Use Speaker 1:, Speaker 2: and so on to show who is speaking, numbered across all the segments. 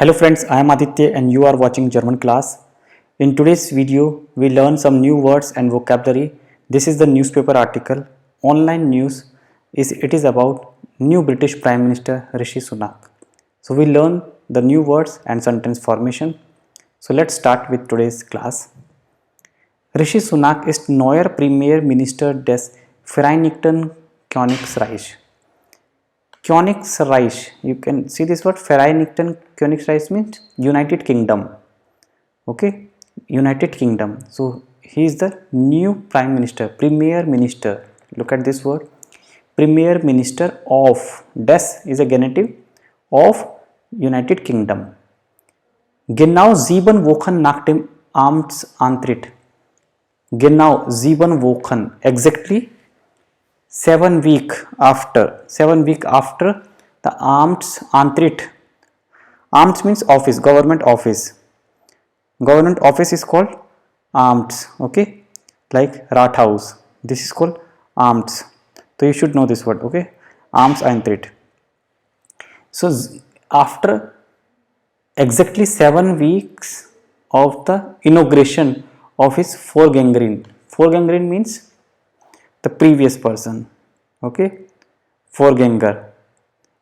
Speaker 1: Hello friends, I am Aditya and you are watching Germanclass. In today's video, we learn some new words and vocabulary. This is the newspaper article. Online news it is about new British Prime Minister Rishi Sunak. So we learn the new words and sentence formation. So let's start with today's class. Rishi Sunak ist neuer Premierminister des Vereinigten Königreichs. Königreich, you can see this word Vereinigten Königreich means United Kingdom. Okay, United Kingdom. So he is the new Prime Minister, Premier Minister. Look at this word, Premier Minister of. Des is a genitive of United Kingdom. Genau 7 Wochen nach dem Amtsantritt. Genau 7 Wochen, exactly 7 weeks after the Amtsantritt. Amts means office, government office. Government office is called Amts, okay, like Rathaus. This is called Amts. So you should know this word, okay, Amtsantritt. So after exactly 7 weeks of the inauguration of his Vorgängerin. Vorgängerin means the previous person, okay, Vorgänger.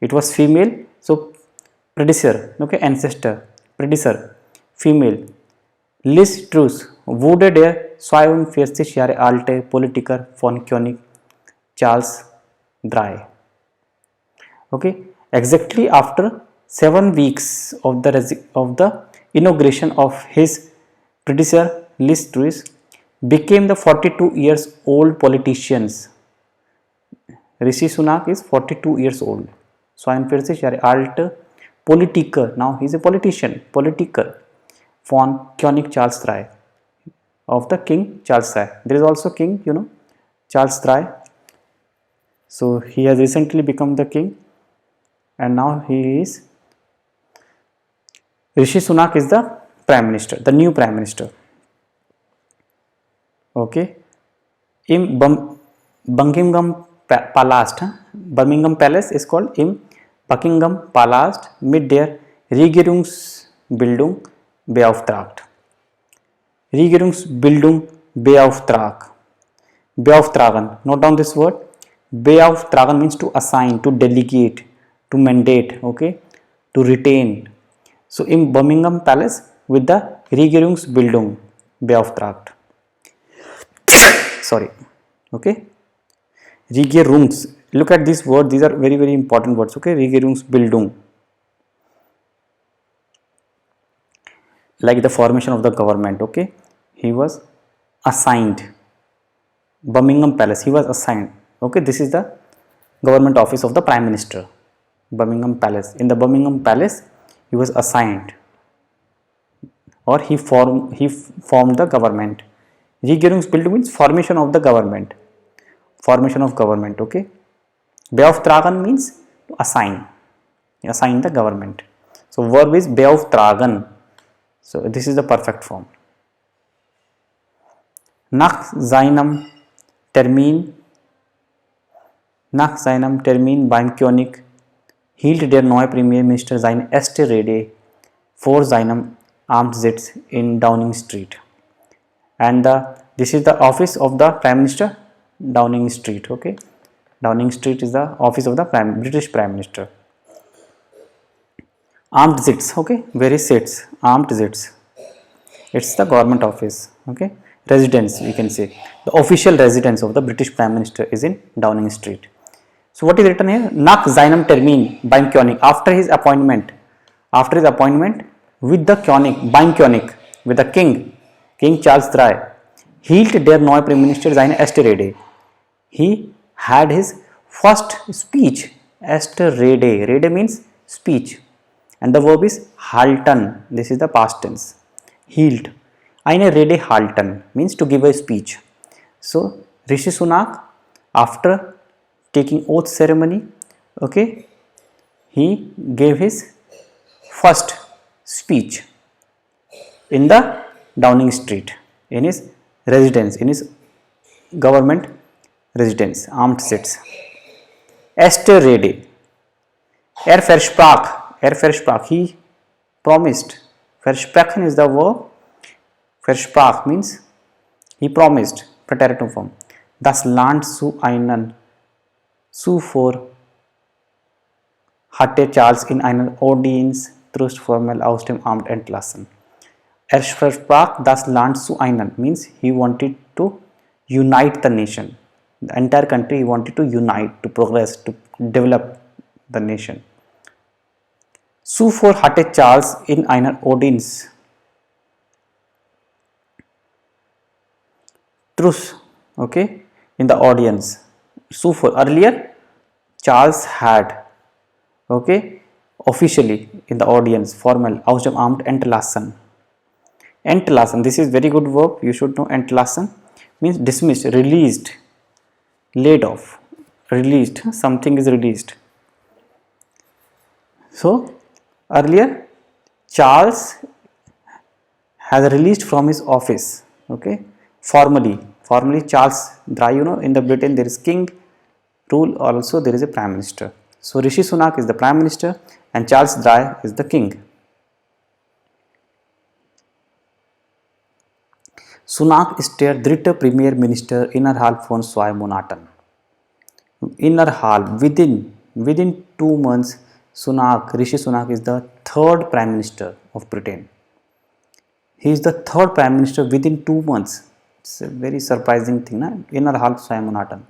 Speaker 1: It was female, so predecessor, okay, ancestor, predecessor, female. Liz Truss wurde der 42 Jahre alte Politiker von König Charles III. Okay, exactly after 7 weeks of the inauguration of his predecessor, Liz Truss became the 42 years old politicians. Rishi Sunak is 42 years old. 42 Jahre alte Politiker. Now he is a politician, politiker von König Charles III, of the King Charles III. There is also king, Charles III. So he has recently become the king, and now Rishi Sunak is the Prime Minister, the new Prime Minister. Okay, in Buckingham Palace is called im Buckingham Palast mit der Regierungsbildung beauftragt. Regierungsbildung beauftragt. Beauftragen. Note down this word. Beauftragen means to assign, to delegate, to mandate. Okay, to retain. So in Buckingham Palace with the Regierungsbildung beauftragt. Sorry, okay, Regierungs. Look at this word, these are very important words, okay, Regierungsbildung, like the formation of the government, okay, he was assigned, Buckingham Palace, he was assigned, okay, this is the government office of the Prime Minister, Buckingham Palace. In the Buckingham Palace, he was assigned, or he formed the government. Regierungsbildung means formation of the government. Formation of government, okay. Beauftragen means to assign. Assign the government. So verb is beauftragen. So this is the perfect form. Nach seinem Termin beim König hielt der neue Premierminister seine erste Rede vor seinem Amtssitz in Downing Street. And this is the office of the Prime Minister, Downing Street, okay. Downing Street is the office of the British Prime Minister. Amtssitz, okay, where he sits, Amtssitz. It's the government office, okay. Residence, we can say. The official residence of the British Prime Minister is in Downing Street. So what is written here? Nach seinem Termin beim König, after his appointment with the König, beim König, with the King Charles III, hielt der neue Premierminister seine erste Rede. He had his first speech. Erste Rede. Rede means speech. And the verb is halten. This is the past tense. Hielt. Eine Rede halten means to give a speech. So Rishi Sunak, after taking oath ceremony, okay, he gave his first speech in the Downing Street, in his residence, in his government residence, Amtssitz. Erste Rede. Er versprach, he Promised. Versprechen is the verb. Versprach means he promised. Präteritum form. Das Land zu einen zuvor hatte Charles in einer Audienz Trust formell aus dem Amt entlassen. Versprach das Land zu einen means he wanted to unite the nation. The entire country he wanted to unite, to progress, to develop the nation. Zuvor hatte Charles in einer Audienz Trust, okay, in the audience. Zuvor, earlier Charles had, okay, officially in the audience, formal, aus dem Amt entlassen. Entlassen, this is very good verb, you should know. Entlassen means dismissed, released, laid off, released, something is released. So earlier Charles has released from his office, okay, formally Charles Dry, in the Britain there is king rule, also there is a prime minister. So Rishi Sunak is the prime minister and Charles Dry is the king. Sunak ist der dritte Premierminister innerhalb von 2 Monaten. Innerhalb, within 2 months, Rishi Sunak is the third prime minister of Britain. He is the third prime minister within 2 months. It's a very surprising thing, na? Innerhalb 2 Monaten.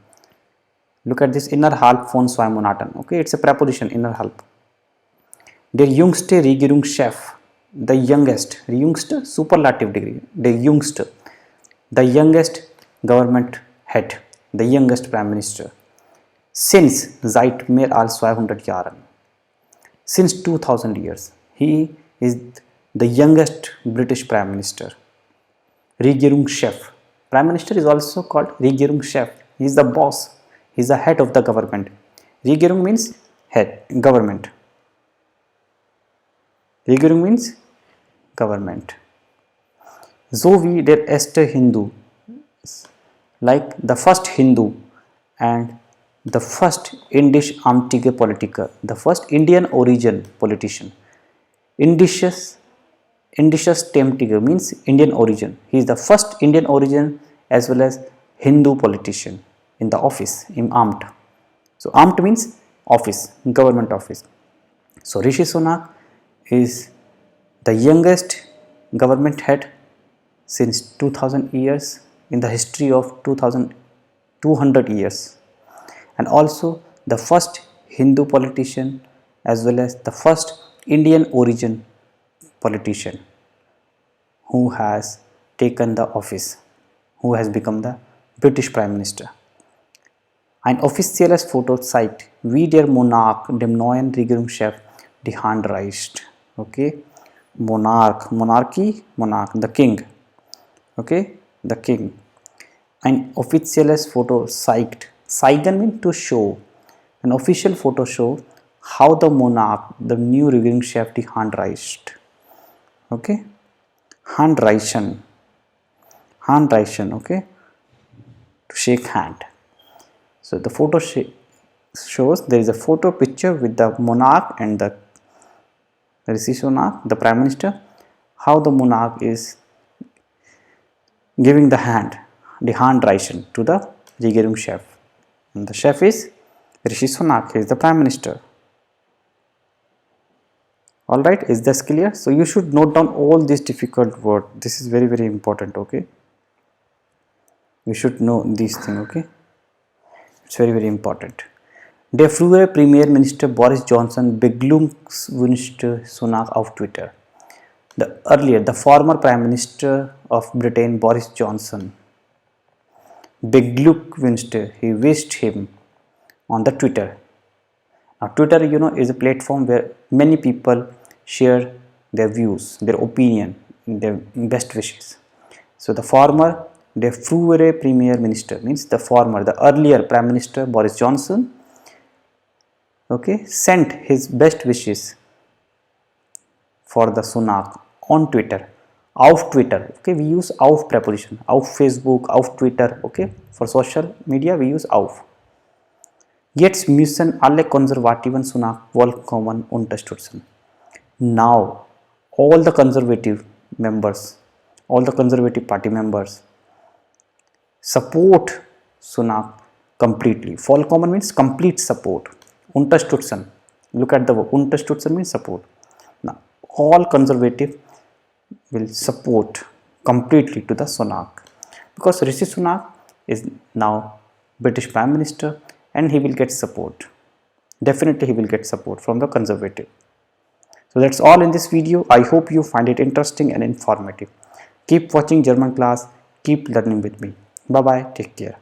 Speaker 1: Look at this, innerhalb von 2 Monaten. Okay, it's a preposition, innerhalb. Der jüngste Regierungschef, the youngest, superlative degree, the youngest government head, the youngest prime minister. Since, seit mehr als 200 Jahren. Since 2000 years, he is the youngest British prime minister. Regierungschef. Prime minister is also called Regierungschef. He is the boss. He is the head of the government. Regierung means head, government. Regierung means government. So wie der erste Hindu, like the first Hindu and the first indisch-amtige Politiker, the first Indian origin politician. Indisch-amtige means Indian origin. He is the first Indian origin as well as Hindu politician in the office, in Amt. So Amt means office, government office. So Rishi Sunak is the youngest government head since 2000 years in the history of 2200 years, and also the first Hindu politician as well as the first Indian origin politician who has taken the office, who has become the British Prime Minister. Ein offizielles Foto zeigt, wie der Monarch dem neuen Regierungschef die Hand reicht. Okay, Monarch, the king. Okay, the king. Ein offizielles Foto zeigt. Zeigen means to show. An official photo show how the monarch, the new Regierungschef, die Hand reicht. Okay, Handreichen, okay, to shake hand. So the photo shows there is a photo picture with the monarch and the Rishi Sunak, the prime minister, how the monarch is giving the Handreichen to the Regierungschef. And the chef is Rishi Sunak, he is the prime minister. Alright, is this clear? So you should note down all these difficult words. This is very important, okay? You should know these things, okay? It's very important. Der frühere Premierminister Boris Johnson beglückwünschte Sunak auf Twitter. The former Prime Minister of Britain Boris Johnson beglückwünschte, he wished him on the Twitter. Now Twitter, is a platform where many people share their views, their opinion, their best wishes. So the frühere Premier Minister means the earlier Prime Minister Boris Johnson, okay, sent his best wishes for the Sunak on Twitter. Auf Twitter, okay, we use auf preposition. Auf Facebook, auf Twitter, okay, for social media we use auf. Jetzt müssen alle Konservativen Sunak vollkommen unterstützen. Now all the conservative members, all the conservative party members support Sunak completely. Vollkommen means complete support. Unterstützen. Look at the word. Unterstützen means support. Now, all conservative will support completely to the Sunak, because Rishi Sunak is now British Prime Minister and he will get support. Definitely he will get support from the conservative. So that's all in this video. I hope you find it interesting and informative. Keep watching German class. Keep learning with me. Bye bye. Take care.